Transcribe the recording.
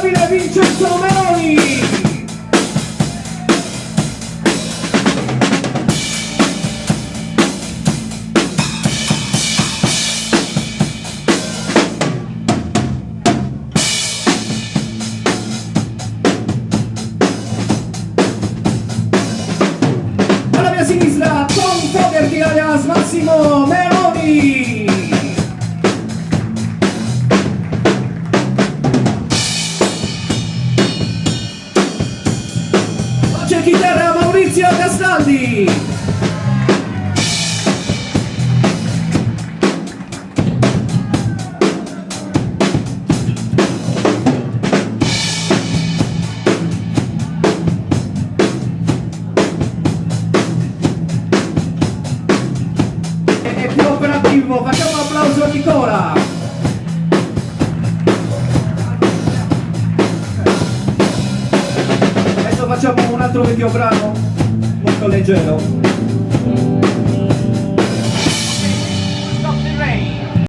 l'inarrestabile Vincenzo Meloni. Alla mia sinistra, Tom Fogerty alias Massimo Meloni. Voce chitarra Maurizio Castaldi. E più operativo, facciamo un applauso a Nicola. Adesso facciamo un altro video brano molto leggero.